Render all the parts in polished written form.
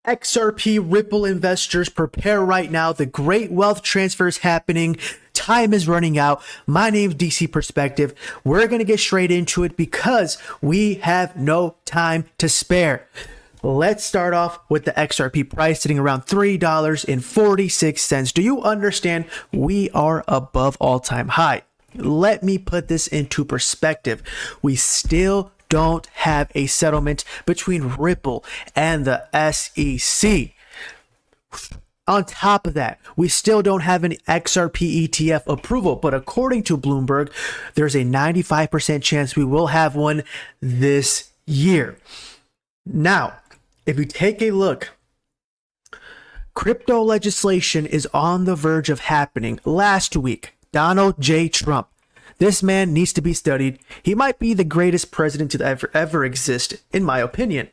XRP Ripple investors, prepare right now. The great wealth transfer is happening. Time is running out. My name's DC Perspective. We're going to get straight into it because we have no time to spare. Let's start off with the XRP price sitting around $3.46. Do you understand? We are above all-time high. Let me put this into perspective. We still don't have a settlement between Ripple and the SEC. On top of that, we still don't have an XRP ETF approval, but according to Bloomberg, there's a 95% chance we will have one this year. Now, if you take a look, crypto legislation is on the verge of happening. Last week, Donald J. Trump. This man needs to be studied. He might be the greatest president to ever exist, in my opinion.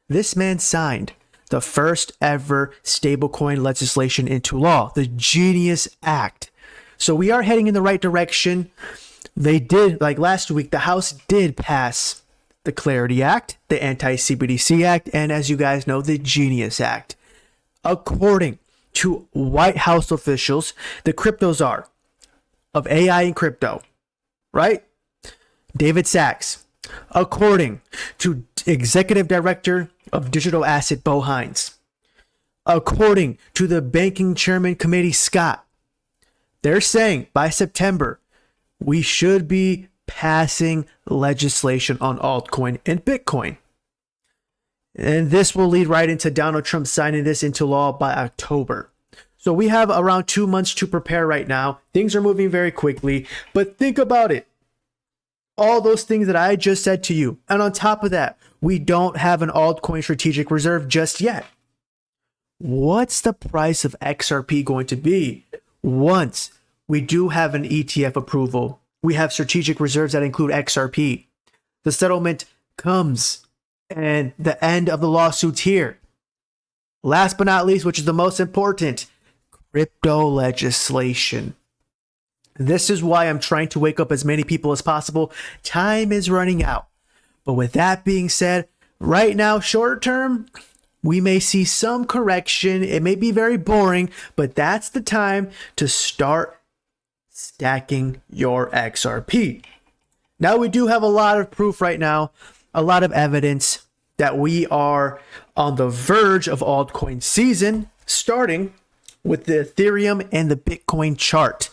This man signed the first ever stablecoin legislation into law, the Genius Act. So we are heading in the right direction. They did, like last week, the House did pass the Clarity Act, the Anti-CBDC Act, and as you guys know, the Genius Act. According to White House officials, the crypto czar of AI and crypto, right? David Sachs. According to Executive Director of Digital Asset Bo Hines. According to the Banking Chairman Committee Scott. They're saying by September, we should be passing legislation on altcoin and Bitcoin. And this will lead right into Donald Trump signing this into law by October. So we have around 2 months to prepare right now. Things are moving very quickly, but think about it. All those things that I just said to you. And on top of that, we don't have an altcoin strategic reserve just yet. What's the price of XRP going to be once we do have an ETF approval? We have strategic reserves that include XRP. The settlement comes and the end of the lawsuit's here. Last but not least, which is the most important, crypto legislation. This is why I'm trying to wake up as many people as possible. Time is running out. But with that being said, right now, short term, we may see some correction. It may be very boring, but that's the time to start stacking your XRP. Now, we do have a lot of proof right now, a lot of evidence that we are on the verge of altcoin season, starting with the Ethereum and the Bitcoin chart.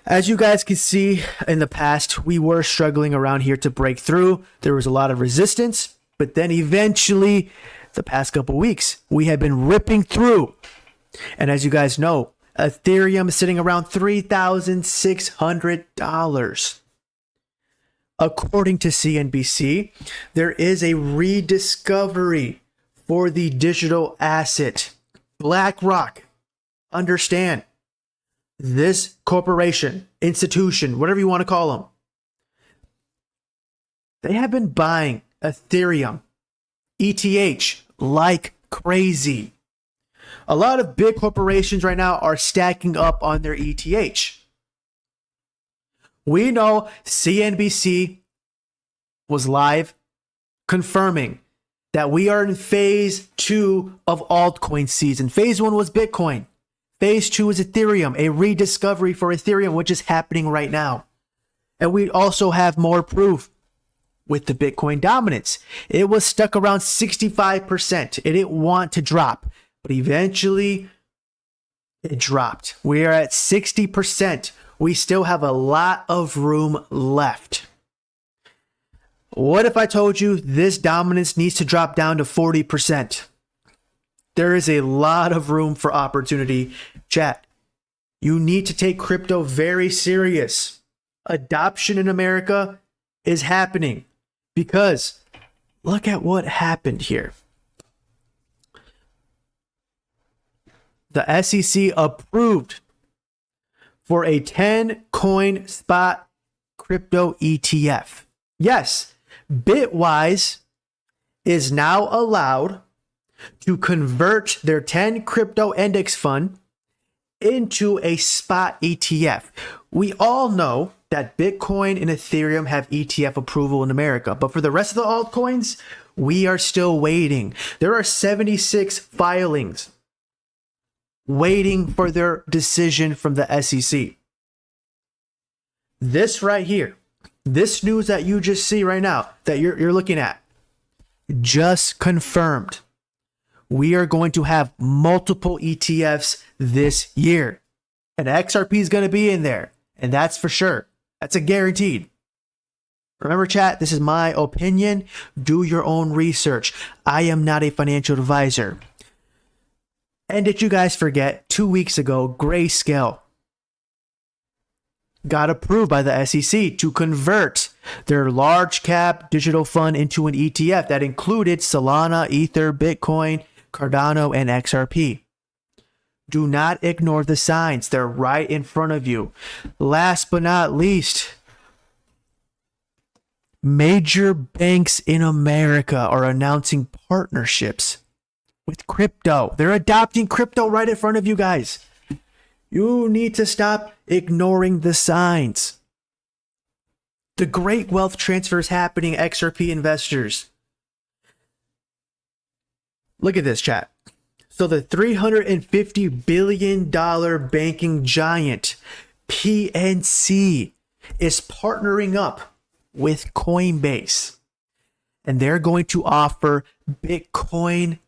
As you guys can see in the past, we were struggling around here to break through. There was a lot of resistance, but then eventually, the past couple weeks, we have been ripping through. And as you guys know, Ethereum is sitting around $3,600. According to CNBC, there is a rediscovery for the digital asset. BlackRock. Understand, this corporation, institution, whatever you want to call them, they have been buying Ethereum, ETH, like crazy. A lot of big corporations right now are stacking up on their ETH. We know CNBC was live confirming that we are in phase 2 of altcoin season. Phase 1 was Bitcoin. Phase 2 is Ethereum, a rediscovery for Ethereum, which is happening right now. And we also have more proof with the Bitcoin dominance. It was stuck around 65%. It didn't want to drop, but eventually it dropped. We are at 60%. We still have a lot of room left. What if I told you this dominance needs to drop down to 40%? There is a lot of room for opportunity. Chat, you need to take crypto very serious. Adoption in America is happening because look at what happened here. The SEC approved for a 10 coin spot crypto ETF. Yes, Bitwise is now allowed to convert their 10 crypto index fund into a spot ETF. We all know that Bitcoin and Ethereum have ETF approval in America, but for the rest of the altcoins, We are still waiting. There are 76 filings waiting for their decision from the SEC. This right here, this news that you just see right now, that you're looking at, just confirmed. We are going to have multiple ETFs this year. And XRP is going to be in there. And that's for sure. That's a guaranteed. Remember, chat, this is my opinion. Do your own research. I am not a financial advisor. And did you guys forget, 2 weeks ago, Grayscale got approved by the SEC to convert their large cap digital fund into an ETF that included Solana, Ether, Bitcoin, Cardano, and XRP. Do not ignore the signs. They're right in front of you. Last but not least, major banks in America are announcing partnerships with crypto. They're adopting crypto right in front of you guys. You need to stop ignoring the signs. The great wealth transfer is happening, XRP investors. Look at this, chat. So the $350 billion banking giant PNC is partnering up with Coinbase. And they're going to offer Bitcoin,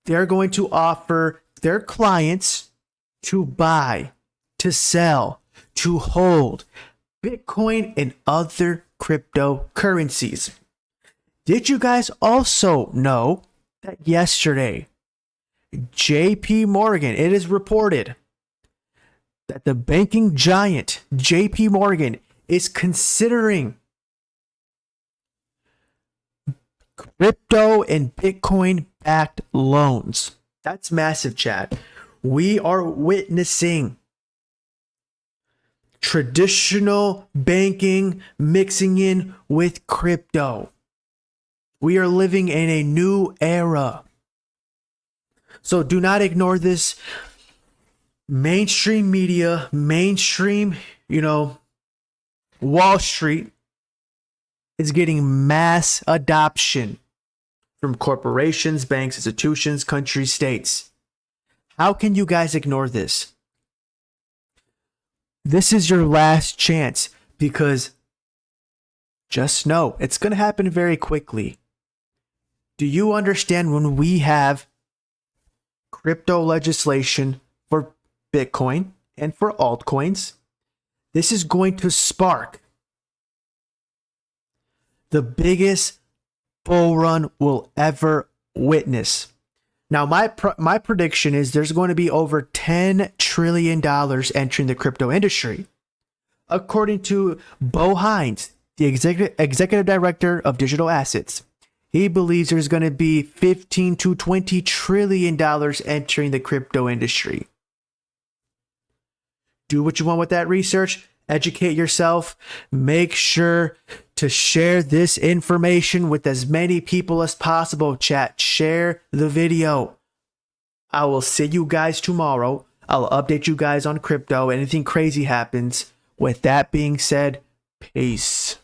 they're going to offer their clients to buy, to sell, to hold Bitcoin and other cryptocurrencies. Did you guys also know that yesterday, JP Morgan, it is reported that the banking giant JP Morgan is considering crypto and Bitcoin backed loans. That's massive, chat. We are witnessing traditional banking mixing in with crypto. We are living in a new era. So do not ignore this. Mainstream media, mainstream, Wall Street is getting mass adoption from corporations, banks, institutions, countries, states. How can you guys ignore this? This is your last chance, because just know it's going to happen very quickly. Do you understand when we have crypto legislation for Bitcoin and for altcoins? This is going to spark the biggest bull run we'll ever witness. Now, my prediction is there's going to be over $10 trillion entering the crypto industry. According to Bo Hines, the executive director of digital assets, he believes there's going to be $15 to $20 trillion entering the crypto industry. Do what you want with that research. Educate yourself. Make sure to share this information with as many people as possible. Chat, share the video. I will see you guys tomorrow. I'll update you guys on crypto. Anything crazy happens. With that being said, peace.